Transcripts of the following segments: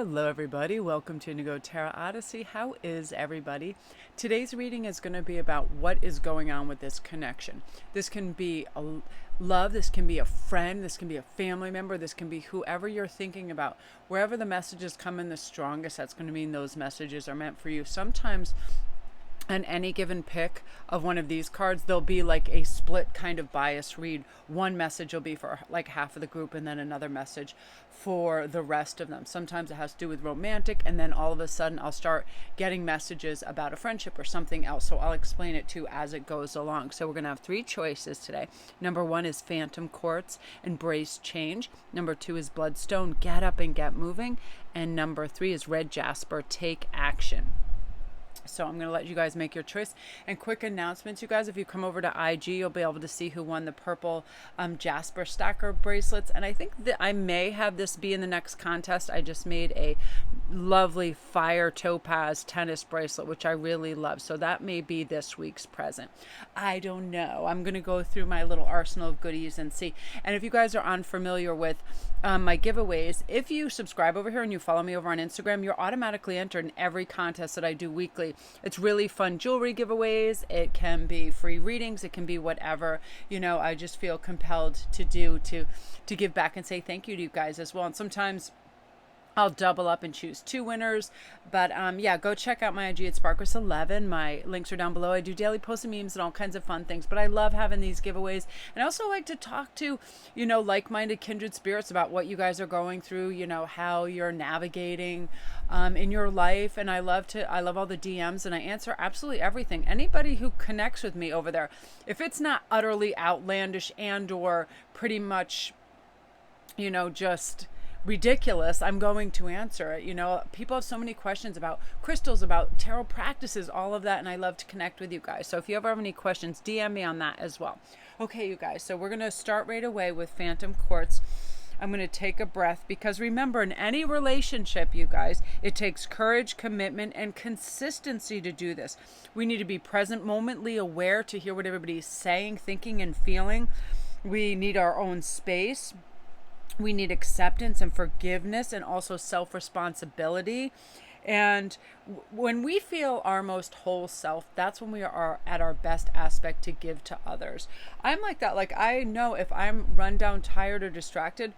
Hello everybody, welcome to Indigo Tarot Odyssey. How is everybody? Today's reading is going to be about what is going on with this connection. This can be a love, this can be a friend, this can be a family member, this can be whoever you're thinking about. Wherever the messages come in the strongest, that's going to mean those messages are meant for you. Sometimes on any given pick of one of these cards, there'll be like a split kind of bias read. One message will be for like half of the group and then another message for the rest of them. Sometimes it has to do with romantic, and then all of a sudden I'll start getting messages about a friendship or something else. So I'll explain it to you as it goes along. So we're going to have three choices today. Number one is Phantom Quartz, Embrace Change. Number two is Bloodstone, Get Up and Get Moving. And number three is Red Jasper, Take Action. So I'm going to let you guys make your choice. And quick announcements, you guys, if you come over to IG, you'll be able to see who won the purple Jasper stacker bracelets. And I think that I may have this be in the next contest. I just made a lovely fire topaz tennis bracelet, which I really love. So that may be this week's present. I don't know. I'm going to go through my little arsenal of goodies and see. And if you guys are unfamiliar with my giveaways, if you subscribe over here and you follow me over on Instagram, you're automatically entered in every contest that I do weekly. It's really fun jewelry giveaways. It can be free readings. It can be whatever, you know, I just feel compelled to do to give back and say thank you to you guys as well. And sometimes I'll double up and choose two winners. But yeah, go check out my IG at Sparkles11. My links are down below. I do daily posts and memes and all kinds of fun things. But I love having these giveaways. And I also like to talk to, you know, like-minded kindred spirits about what you guys are going through, you know, how you're navigating in your life. And I love all the DMs, and I answer absolutely everything. Anybody who connects with me over there, if it's not utterly outlandish and or pretty much, you know, just ridiculous, I'm going to answer it. You know, people have so many questions about crystals, about tarot practices, all of that, and I love to connect with you guys. So if you ever have any questions, DM me on that as well. Okay, you guys, so we're going to start right away with Phantom Quartz. I'm going to take a breath, because remember, in any relationship, you guys, it takes courage, commitment, and consistency to do this. We need to be present, momently aware to hear what everybody's saying, thinking, and feeling. We need our own space. We need acceptance and forgiveness, and also self-responsibility. And when we feel our most whole self, that's when we are at our best aspect to give to others. I'm like that. Like, I know if I'm run down, tired, or distracted,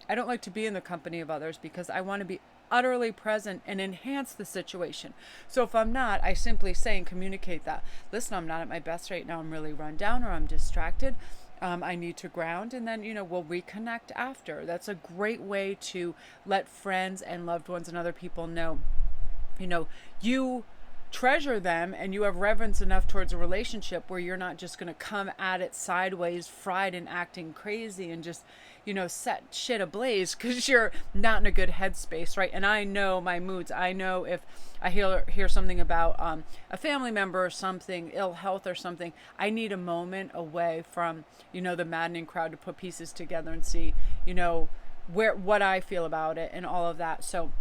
I don't like to be in the company of others, because I want to be utterly present and enhance the situation. So if I'm not, I simply say and communicate that, listen, I'm not at my best right now. I'm really run down, or I'm distracted. I need to ground, and then, you know, we'll reconnect after. That's a great way to let friends and loved ones and other people know, you know, you treasure them and you have reverence enough towards a relationship where you're not just going to come at it sideways, fried and acting crazy and just, you know, set shit ablaze because you're not in a good headspace, right? And I know my moods. I know if I hear something about a family member or something, ill health or something, I need a moment away from, you know, the maddening crowd to put pieces together and see, you know, what I feel about it and all of that. So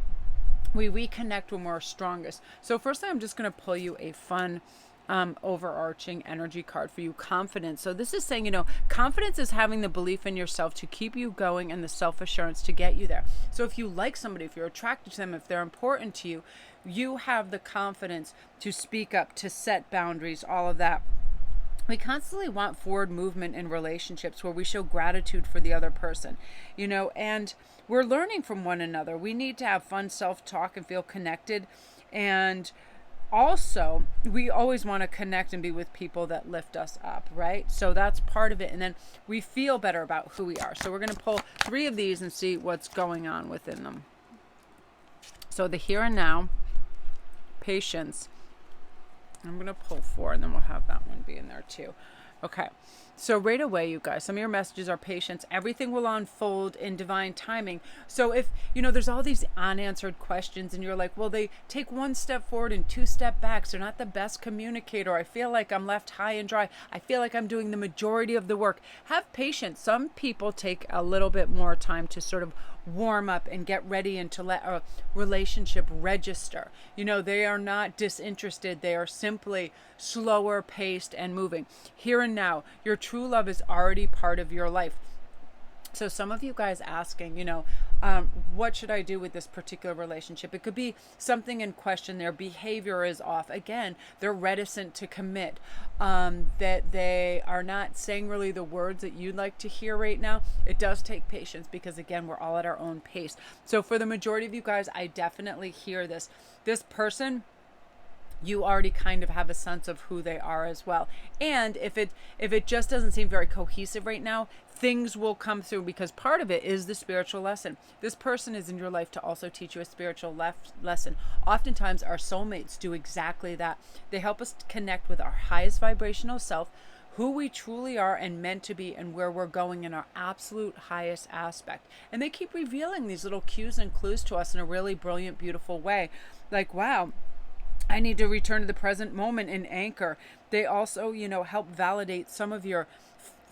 we reconnect when we're strongest. So first, I'm just going to pull you a fun overarching energy card for you, confidence. So this is saying, you know, confidence is having the belief in yourself to keep you going and the self-assurance to get you there. So if you like somebody, if you're attracted to them, if they're important to you, you have the confidence to speak up, to set boundaries, all of that. We constantly want forward movement in relationships where we show gratitude for the other person, you know, and we're learning from one another. We need to have fun self-talk and feel connected. And also, we always want to connect and be with people that lift us up, right? So that's part of it. And then we feel better about who we are. So we're going to pull three of these and see what's going on within them. So the here and now, patience. I'm going to pull four, and then we'll have that one be in there too. Okay. So right away, you guys, some of your messages are patience. Everything will unfold in divine timing. So if, you know, there's all these unanswered questions and you're like, well, they take one step forward and two step back. So they're not the best communicator. I feel like I'm left high and dry. I feel like I'm doing the majority of the work. Have patience. Some people take a little bit more time to sort of warm up and get ready and to let a relationship register. You know, they are not disinterested. They are simply slower paced and moving. Here and now, your true love is already part of your life. So some of you guys asking, what should I do with this particular relationship? It could be something in question. Their behavior is off. Again, they're reticent to commit. That they are not saying really the words that you'd like to hear right now. It does take patience because, again, we're all at our own pace. So for the majority of you guys, I definitely hear this. This person, you already kind of have a sense of who they are as well. And if it just doesn't seem very cohesive right now, things will come through, because part of it is the spiritual lesson. This person is in your life to also teach you a spiritual lesson. Oftentimes our soulmates do exactly that. They help us connect with our highest vibrational self, who we truly are and meant to be, and where we're going in our absolute highest aspect. And they keep revealing these little cues and clues to us in a really brilliant, beautiful way. Like, wow, I need to return to the present moment and anchor. They also, help validate some of your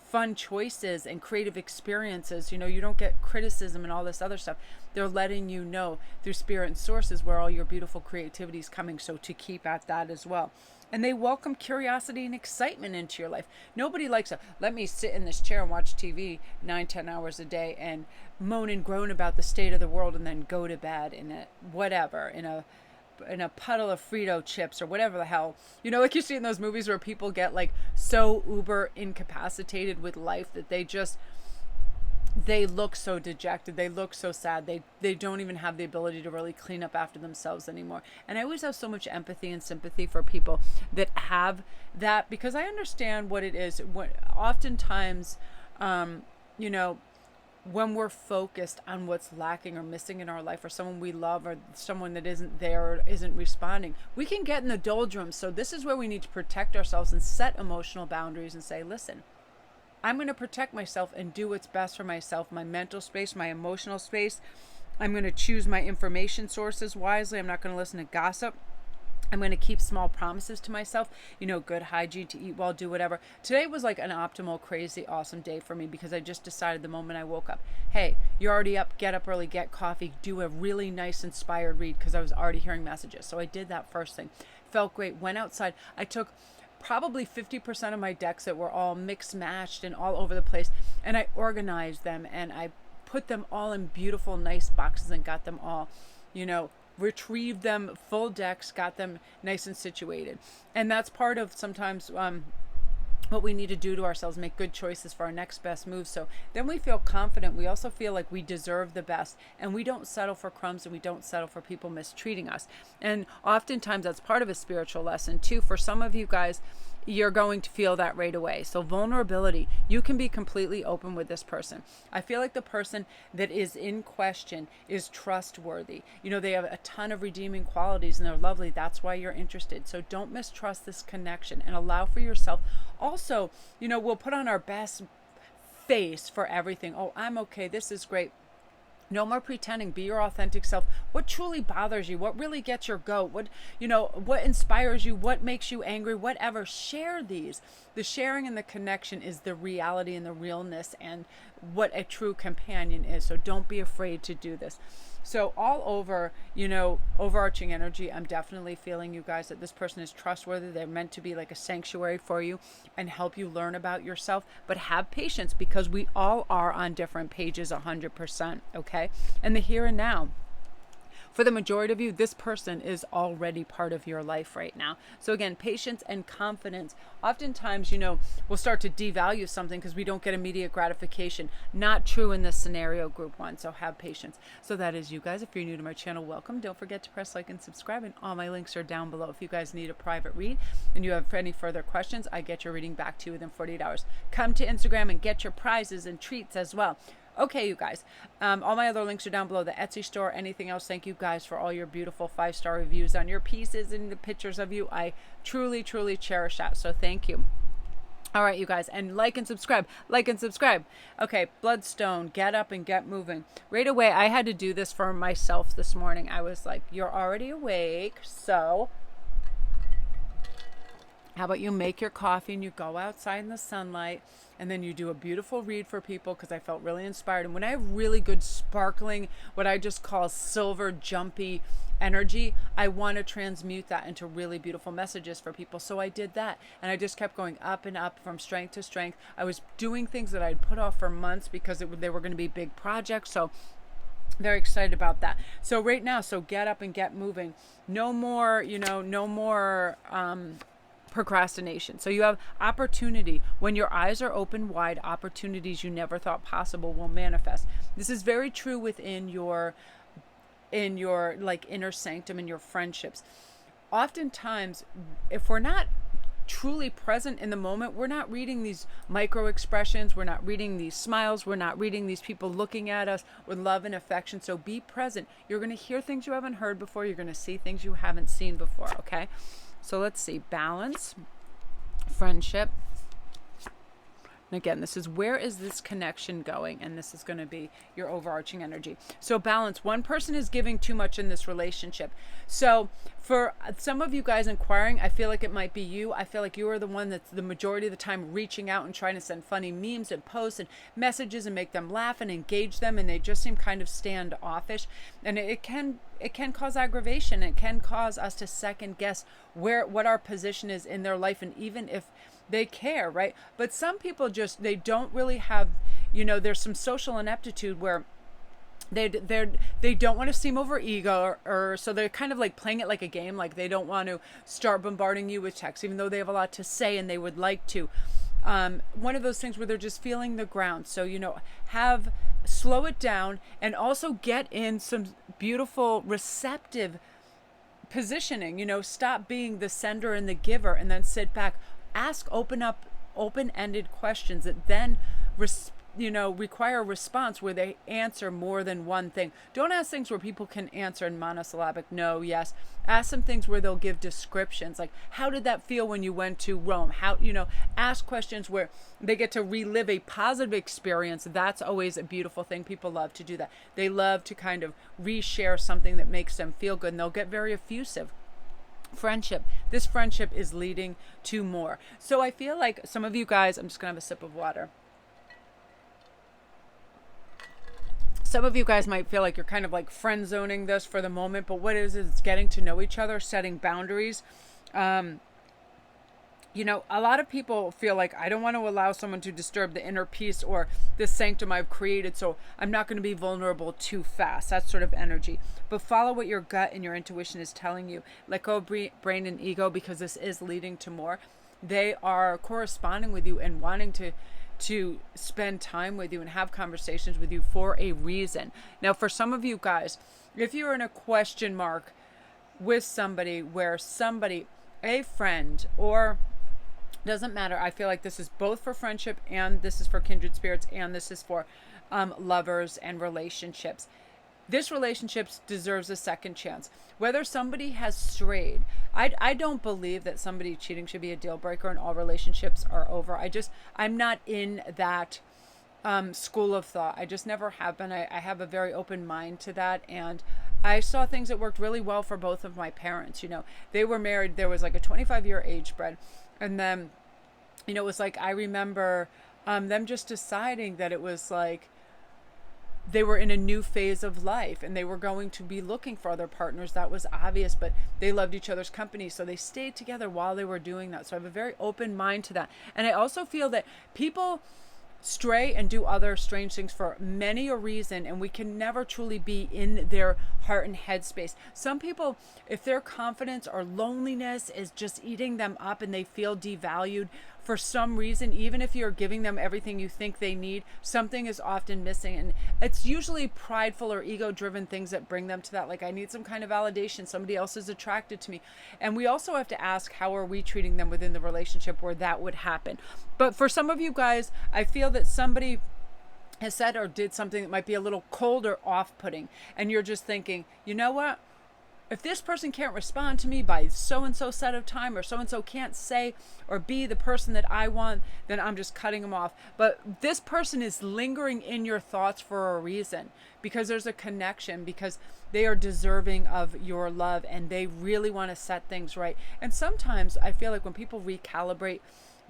fun choices and creative experiences. You don't get criticism and all this other stuff. They're letting you know through spirit and sources where all your beautiful creativity is coming. So to keep at that as well. And they welcome curiosity and excitement into your life. Nobody likes let me sit in this chair and watch TV 9-10 hours a day and moan and groan about the state of the world and then go to bed in a puddle of Frito chips or whatever the hell, like you see in those movies where people get like so uber incapacitated with life that they look so dejected, they look so sad, they don't even have the ability to really clean up after themselves anymore. And I always have so much empathy and sympathy for people that have that, because I understand what it is. Oftentimes, when we're focused on what's lacking or missing in our life, or someone we love, or someone that isn't there or isn't responding, we can get in the doldrums. So this is where we need to protect ourselves and set emotional boundaries and say, listen, I'm going to protect myself and do what's best for myself, my mental space, my emotional space. I'm going to choose my information sources wisely. I'm not going to listen to gossip. I'm going to keep small promises to myself, good hygiene, to eat well, do whatever. Today was like an optimal, crazy, awesome day for me, because I just decided the moment I woke up, hey, you're already up, get up early, get coffee, do a really nice inspired read, because I was already hearing messages. So I did that first thing. Felt great. Went outside. I took probably 50% of my decks that were all mixed, matched, and all over the place, and I organized them, and I put them all in beautiful, nice boxes and got them all, retrieved them, full decks, got them nice and situated. And that's part of sometimes what we need to do to ourselves, make good choices for our next best move. So then we feel confident. We also feel like we deserve the best, and we don't settle for crumbs, and we don't settle for people mistreating us. And oftentimes that's part of a spiritual lesson too. For some of you guys, you're going to feel that right away. So vulnerability, you can be completely open with this person. I feel like the person that is in question is trustworthy. They have a ton of redeeming qualities and they're lovely. That's why you're interested. So don't mistrust this connection and allow for yourself. Also, we'll put on our best face for everything. Oh, I'm okay. This is great. No more pretending. Be your authentic self. What truly bothers you? What really gets your goat? What inspires you? What makes you angry? Whatever. Share these. The sharing and the connection is the reality and the realness and what a true companion is. So don't be afraid to do this. So all over, overarching energy, I'm definitely feeling, you guys, that this person is trustworthy. They're meant to be like a sanctuary for you and help you learn about yourself. But have patience, because we all are on different pages 100%, okay? And the here and now. For the majority of you, this person is already part of your life right now. So again, patience and confidence. Oftentimes, we'll start to devalue something because we don't get immediate gratification. Not true in this scenario, group one. So have patience. So that is you guys. If you're new to my channel, welcome. Don't forget to press like and subscribe. And all my links are down below. If you guys need a private read and you have any further questions, I get your reading back to you within 48 hours. Come to Instagram and get your prizes and treats as well. Okay, you guys, all my other links are down below, the Etsy store, anything else. Thank you guys for all your beautiful 5-star reviews on your pieces and the pictures of you. I truly, truly cherish that. So thank you. All right, you guys, and like and subscribe, like and subscribe. Okay, Bloodstone, get up and get moving. Right away, I had to do this for myself this morning. I was like, you're already awake, so How about you make your coffee and you go outside in the sunlight, and then you do a beautiful read for people, because I felt really inspired. And when I have really good sparkling, what I just call silver jumpy energy, I want to transmute that into really beautiful messages for people. So I did that, and I just kept going up and up from strength to strength. I was doing things that I'd put off for months because they were going to be big projects. So very excited about that. So right now, so get up and get moving. No more, no more procrastination. So you have opportunity. When your eyes are open wide, opportunities you never thought possible will manifest. This is very true within your like inner sanctum, in your friendships. Oftentimes, if we're not truly present in the moment, we're not reading these micro expressions, we're not reading these smiles, we're not reading these people looking at us with love and affection. So be present. You're going to hear things you haven't heard before, you're going to see things you haven't seen before. Okay, so let's see. Balance, friendship. And again, this is, where is this connection going? And this is going to be your overarching energy. So balance. One person is giving too much in this relationship. So for some of you guys inquiring, I feel like it might be you. I feel like you are the one that's the majority of the time reaching out and trying to send funny memes and posts and messages and make them laugh and engage them, and they just seem kind of standoffish. And it can cause aggravation. It can cause us to second guess what our position is in their life, and even if they care, right? But some people just, they don't really have, there's some social ineptitude where they don't want to seem over ego, or so they're kind of like playing it like a game. Like they don't want to start bombarding you with texts, even though they have a lot to say and they would like to. One of those things where they're just feeling the ground. So, slow it down, and also get in some beautiful receptive positioning. Stop being the sender and the giver, and then sit back. Ask open-ended questions that then require a response where they answer more than one thing. Don't ask things where people can answer in monosyllabic no, yes. Ask some things where they'll give descriptions, like, how did that feel when you went to Rome? Ask questions where they get to relive a positive experience. That's always a beautiful thing. People love to do that. They love to kind of reshare something that makes them feel good, and they'll get very effusive. Friendship. This friendship is leading to more. So I feel like some of you guys, I'm just gonna have a sip of water. Some of you guys might feel like you're kind of like friend zoning this for the moment, but what it is it's getting to know each other, setting boundaries. A lot of people feel like, I don't want to allow someone to disturb the inner peace or the sanctum I've created, so I'm not going to be vulnerable too fast. That sort of energy. But follow what your gut and your intuition is telling you. Let go of brain and ego, because this is leading to more. They are corresponding with you and wanting to spend time with you and have conversations with you for a reason. Now, for some of you guys, if you're in a question mark with somebody, where somebody, a friend, or doesn't matter. I feel like this is both for friendship, and this is for kindred spirits, and this is for lovers and relationships. This relationship deserves a second chance. Whether somebody has strayed, I don't believe that somebody cheating should be a deal breaker and all relationships are over. I'm not in that school of thought. I just never have been. I have a very open mind to that, and I saw things that worked really well for both of my parents. They were married. There was like a 25-year age spread. And then, it was like, I remember them just deciding that it was like they were in a new phase of life and they were going to be looking for other partners. That was obvious, but they loved each other's company. So they stayed together while they were doing that. So I have a very open mind to that. And I also feel that people stray and do other strange things for many a reason, and we can never truly be in their heart and head space. Some people, if their confidence or loneliness is just eating them up and they feel devalued for some reason, even if you're giving them everything you think they need, something is often missing. And it's usually prideful or ego-driven things that bring them to that. Like, I need some kind of validation. Somebody else is attracted to me. And we also have to ask, how are we treating them within the relationship where that would happen? But for some of you guys, I feel that somebody has said or did something that might be a little cold or off-putting. And you're just thinking, you know what? if this person can't respond to me by so-and-so set of time, or so-and-so can't say or be the person that I want, then I'm just cutting them off. But this person is lingering in your thoughts for a reason, because there's a connection, because they are deserving of your love and they really want to set things right. And sometimes I feel like when people recalibrate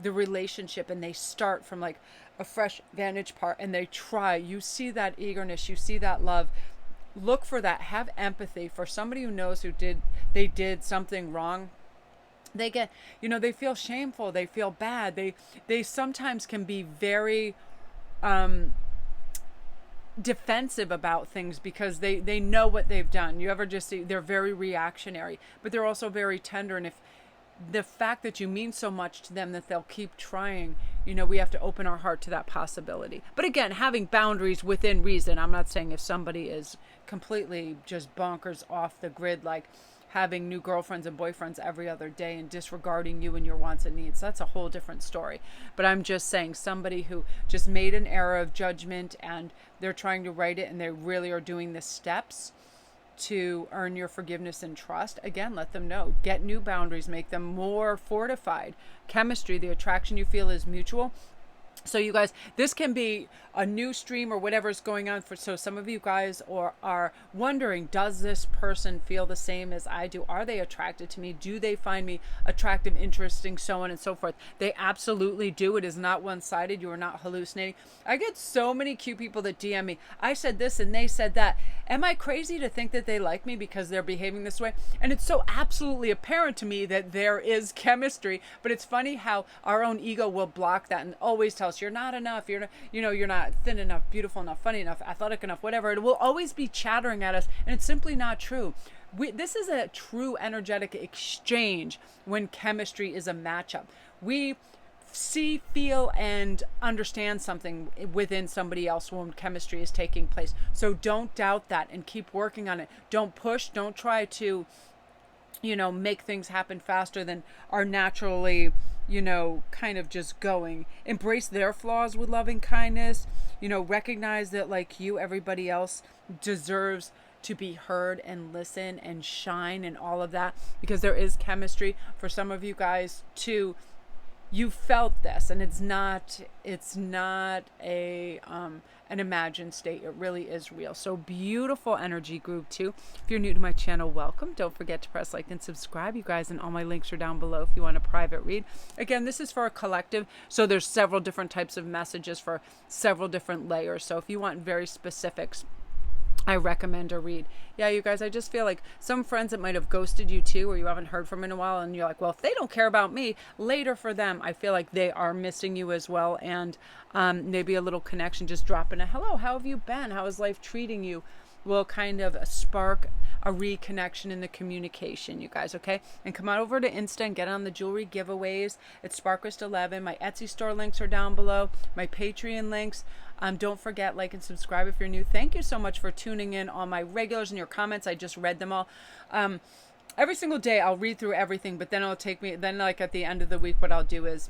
the relationship and they start from like a fresh vantage part and they try, you see that eagerness, you see that love. Look for that. Have empathy for somebody who knows they did something wrong. They get, they feel shameful, they feel bad, they sometimes can be very defensive about things because they know what they've done. You ever just see they're very reactionary, but they're also very tender. And if the fact that you mean so much to them that they'll keep trying, we have to open our heart to that possibility. But again, having boundaries within reason. I'm not saying if somebody is completely just bonkers off the grid, like having new girlfriends and boyfriends every other day and disregarding you and your wants and needs. That's a whole different story. But I'm just saying somebody who just made an error of judgment and they're trying to right it and they really are doing the steps to earn your forgiveness and trust. Again, let them know. Get new boundaries. Make them more fortified. Chemistry, the attraction you feel is mutual. So you guys, this can be a new stream or whatever's going on for, so some of you guys are wondering, does this person feel the same as I do? Are they attracted to me? Do they find me attractive, interesting, so on and so forth? They absolutely do. It is not one-sided. You are not hallucinating. I get so many cute people that DM me. I said this and they said that. Am I crazy to think that they like me because they're behaving this way? And it's so absolutely apparent to me that there is chemistry, but it's funny how our own ego will block that and always tell us you're not enough, you're not thin enough, beautiful enough, funny enough, athletic enough, whatever. It will always be chattering at us, and it's simply not true. This is a true energetic exchange when chemistry is a matchup. We see, feel, and understand something within somebody else when chemistry is taking place. So don't doubt that and keep working on it. Don't push, don't try to make things happen faster than are naturally kind of just going. Embrace their flaws with loving kindness. Recognize that like you, everybody else deserves to be heard and listen and shine and all of that, because there is chemistry. For some of you guys too, you felt this, and it's not an imagined state. It really is real. So beautiful energy group too. If you're new to my channel, welcome. Don't forget to press like and subscribe, you guys, and all my links are down below if you want a private read. Again, this is for a collective, so there's several different types of messages for several different layers. So if you want very specifics, I recommend a read. Yeah, you guys, I just feel like some friends that might have ghosted you too, or you haven't heard from in a while, and you're like, well, if they don't care about me, later for them, I feel like they are missing you as well. And maybe a little connection, just dropping a hello, how have you been? How is life treating you? Will kind of spark a reconnection in the communication, you guys, okay? And come on over to Insta and get on the jewelry giveaways. It's Sparkrist11. My Etsy store links are down below. My Patreon links. Don't forget, like and subscribe if you're new. Thank you so much for tuning in. All my regulars and your comments, I just read them all. Every single day I'll read through everything, but then it'll take me, then like at the end of the week, what I'll do is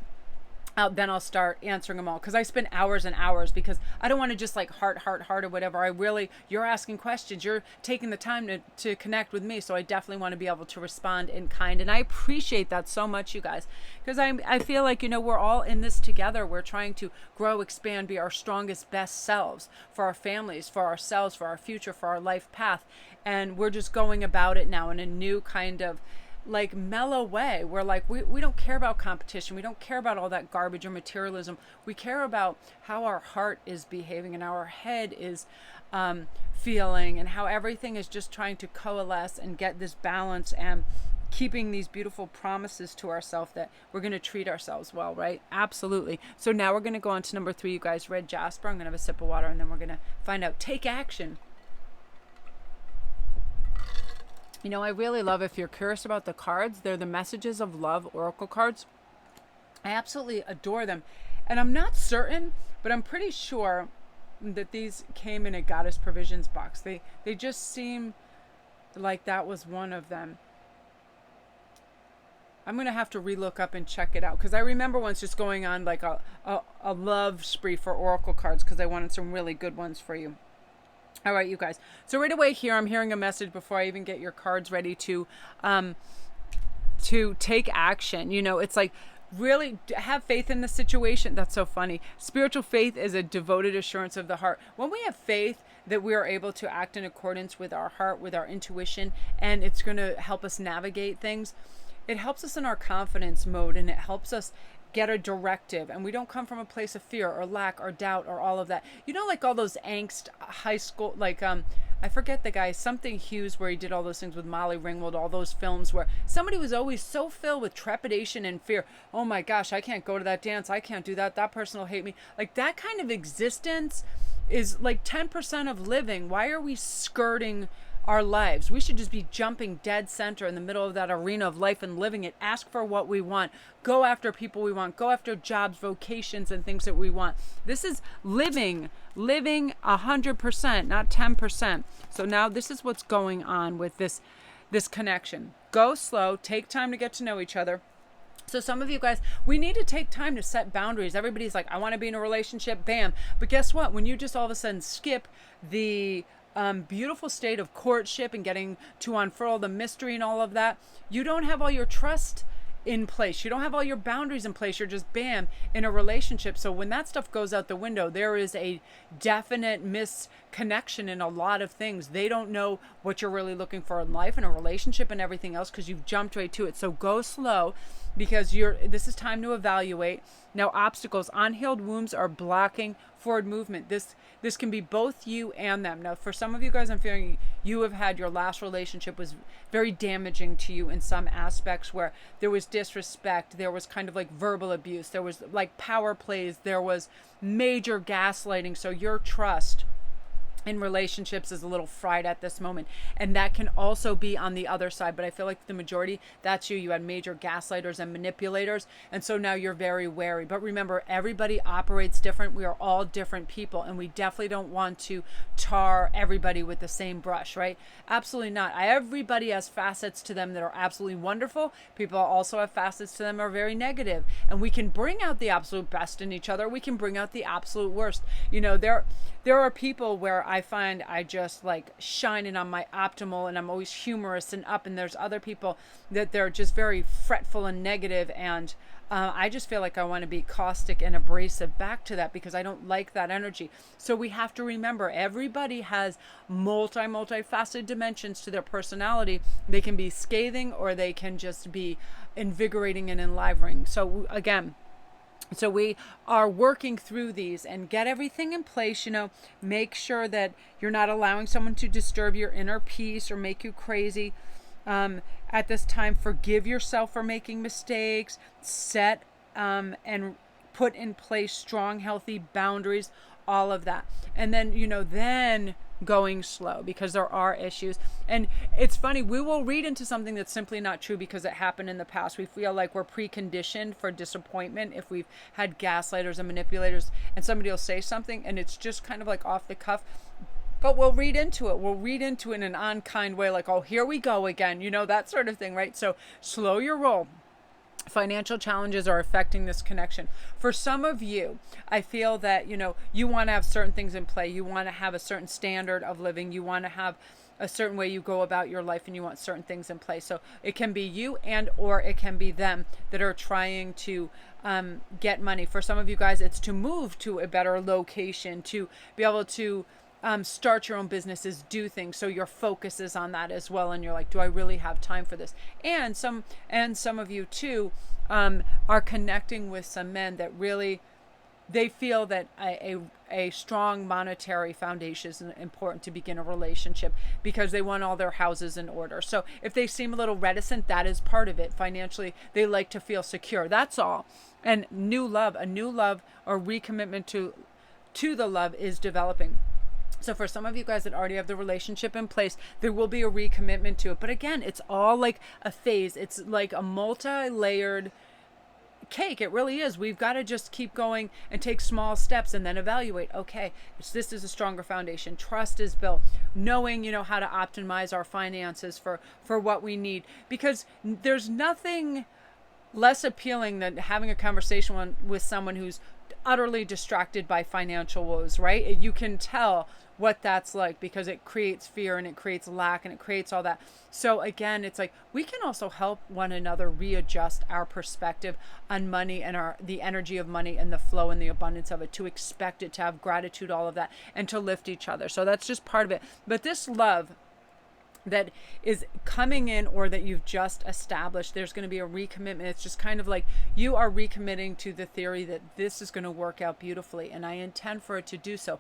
then I'll start answering them all, because I spend hours and hours, because I don't want to just like heart or whatever. You're asking questions, you're taking the time to connect with me, so I definitely want to be able to respond in kind, and I appreciate that so much, you guys, because I feel like we're all in this together. We're trying to grow, expand, be our strongest, best selves for our families, for ourselves, for our future, for our life path, and we're just going about it now in a new kind of like mellow way. We're like, we don't care about competition. We don't care about all that garbage or materialism. We care about how our heart is behaving and how our head is feeling, and how everything is just trying to coalesce and get this balance, and keeping these beautiful promises to ourselves that we're going to treat ourselves well, right? Absolutely. So now we're going to go on to number 3, you guys. Red jasper. I'm going to have a sip of water, and then we're going to find out. Take action. I really love, if you're curious about the cards, they're the Messages of Love Oracle cards. I absolutely adore them. And I'm not certain, but I'm pretty sure that these came in a Goddess Provisions box. They just seem like that was one of them. I'm going to have to relook up and check it out, because I remember once just going on like a love spree for Oracle cards, because I wanted some really good ones for you. All right, you guys. So right away here, I'm hearing a message before I even get your cards ready to take action. You know, it's like really have faith in the situation. That's so funny. Spiritual faith is a devoted assurance of the heart. When we have faith that we are able to act in accordance with our heart, with our intuition, and it's going to help us navigate things, it helps us in our confidence mode, and it helps us get a directive, and we don't come from a place of fear or lack or doubt or all of that. You know, like all those angst high school, like I forget the guy, something Hughes, where he did all those things with Molly Ringwald, all those films where somebody was always so filled with trepidation and fear. Oh my gosh, I can't go to that dance, I can't do that, that person will hate me. Like that kind of existence is like 10% of living. Why are we skirting our lives? We should just be jumping dead center in the middle of that arena of life and living it. Ask for what we want. Go after people we want. Go after jobs, vocations, and things that we want. This is living 100%, not 10%. So now this is what's going on with this connection. Go slow. Take time to get to know each other. So some of you guys, we need to take time to set boundaries. Everybody's like, I want to be in a relationship, bam. But guess what? When you just all of a sudden skip the beautiful state of courtship and getting to unfurl the mystery and all of that, you don't have all your trust in place. You don't have all your boundaries in place. You're just bam in a relationship. So when that stuff goes out the window, there is a definite misconnection in a lot of things. They don't know what you're really looking for in life and a relationship and everything else because you've jumped right to it. So go slow, because this is time to evaluate. Now, obstacles, unhealed wounds are blocking forward movement. This can be both you and them. Now, for some of you guys, I'm feeling you have had your last relationship was very damaging to you in some aspects, where there was disrespect, there was kind of like verbal abuse, there was like power plays, there was major gaslighting. So your trust in relationships is a little fried at this moment, and that can also be on the other side. But I feel like the majority, that's you had major gaslighters and manipulators, and so now you're very wary. But remember, everybody operates different. We are all different people, and we definitely don't want to tar everybody with the same brush, right? Absolutely not. Everybody has facets to them that are absolutely wonderful. People also have facets to them that are very negative, and we can bring out the absolute best in each other. We can bring out the absolute worst. You know, there are people where I find I just like shining on my optimal, and I'm always humorous and up, and there's other people that they're just very fretful and negative, and I just feel like I want to be caustic and abrasive back to that, because I don't like that energy. So we have to remember, everybody has multifaceted dimensions to their personality. They can be scathing, or they can just be invigorating and enlivening. So again, so we are working through these and get everything in place. You know, make sure that you're not allowing someone to disturb your inner peace or make you crazy. At this time, forgive yourself for making mistakes. Set and put in place strong, healthy boundaries, all of that. And then, you know, then going slow, because there are issues. And it's funny, we will read into something that's simply not true because it happened in the past. We feel like we're preconditioned for disappointment if we've had gaslighters and manipulators, and somebody will say something and it's just kind of like off the cuff. But we'll read into it. We'll read into it in an unkind way, like, oh, here we go again, you know, that sort of thing, right? So slow your roll. Financial challenges are affecting this connection. For some of you, I feel that, you know, you want to have certain things in play. You want to have a certain standard of living. You want to have a certain way you go about your life, and you want certain things in place. So it can be you and or it can be them that are trying to get money. For some of you guys, it's to move to a better location, to be able to start your own businesses, do things. So your focus is on that as well. And you're like, do I really have time for this? And some of you too are connecting with some men that really, they feel that a strong monetary foundation is important to begin a relationship, because they want all their houses in order. So if they seem a little reticent, that is part of it. Financially, they like to feel secure. That's all. And a new love or recommitment to the love is developing. So for some of you guys that already have the relationship in place, there will be a recommitment to it. But again, it's all like a phase. It's like a multi-layered cake. It really is. We've got to just keep going and take small steps and then evaluate. Okay, this is a stronger foundation. Trust is built. Knowing, you know, how to optimize our finances for what we need. Because there's nothing less appealing than having a conversation with someone who's utterly distracted by financial woes, right? You can tell what that's like because it creates fear and it creates lack and it creates all that. So again, it's like we can also help one another readjust our perspective on money and the energy of money and the flow and the abundance of it, to expect it, to have gratitude, all of that, and to lift each other. So that's just part of it. But this love that is coming in, or that you've just established, there's going to be a recommitment. It's just kind of like you are recommitting to the theory that this is going to work out beautifully, and I intend for it to do so,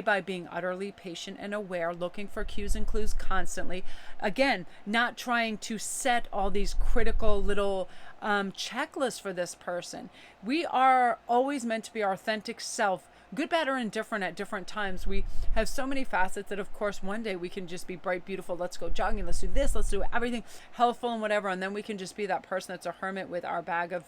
by being utterly patient and aware, looking for cues and clues constantly, again, not trying to set all these critical little checklists for this person. We are always meant to be our authentic self, good, bad, or indifferent at different times. We have so many facets that, of course, one day we can just be bright, beautiful, let's go jogging, let's do this, let's do everything healthful and whatever, and then we can just be that person that's a hermit with our bag of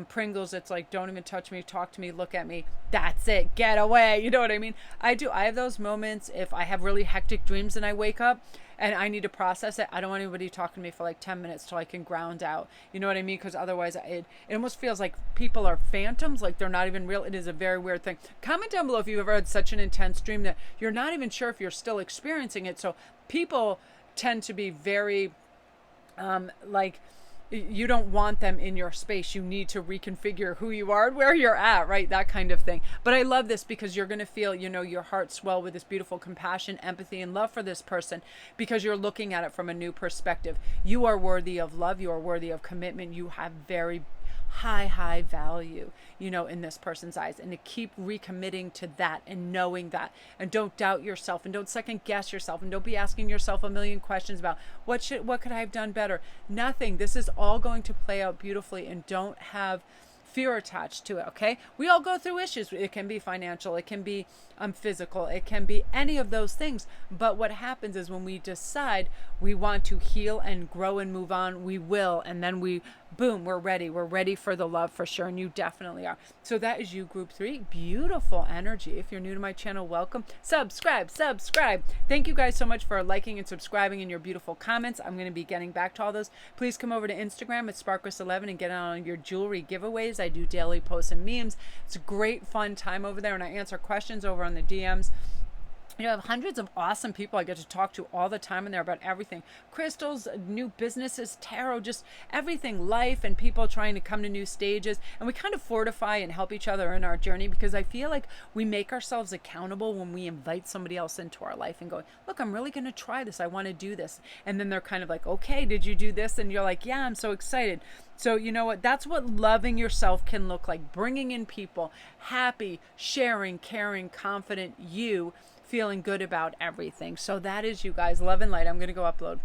Pringles. It's like, don't even touch me, talk to me, look at me, that's it, get away. You know what I mean? I have those moments if I have really hectic dreams and I wake up and I need to process it. I don't want anybody talking to me for like 10 minutes till I can ground out. You know what I mean? Because otherwise it almost feels like people are phantoms, like they're not even real. It is a very weird thing. Comment down below if you've ever had such an intense dream that you're not even sure if you're still experiencing it. So people tend to be very like, you don't want them in your space. You need to reconfigure who you are and where you're at, right? That kind of thing. But I love this because you're going to feel, your heart swell with this beautiful compassion, empathy, and love for this person, because you're looking at it from a new perspective. You are worthy of love. You are worthy of commitment. You have very high value, in this person's eyes, and to keep recommitting to that and knowing that, and don't doubt yourself, and don't second guess yourself, and don't be asking yourself a million questions about what could I have done better. Nothing. This is all going to play out beautifully, and don't have fear attached to it. Okay, we all go through issues. It can be financial, it can be physical, it can be any of those things. But what happens is when we decide we want to heal and grow and move on, we will, and then boom, we're ready for the love, for sure. And you definitely are. So that is you, group 3. Beautiful energy. If you're new to my channel, welcome. Subscribe. Thank you guys so much for liking and subscribing and your beautiful comments. I'm going to be getting back to all those. Please come over to Instagram at Sparkles11 and get on your jewelry giveaways. I do daily posts and memes. It's a great fun time over there, and I answer questions over on the DMs. I have hundreds of awesome people I get to talk to all the time in there about everything. Crystals, new businesses, tarot, just everything, life, and people trying to come to new stages. And we kind of fortify and help each other in our journey, because I feel like we make ourselves accountable when we invite somebody else into our life and go, look, I'm really going to try this. I want to do this. And then they're kind of like, okay, did you do this? And you're like, yeah, I'm so excited. So you know what? That's what loving yourself can look like. Bringing in people, happy, sharing, caring, confident, feeling good about everything. So that is you guys. Love and light. I'm going to go upload.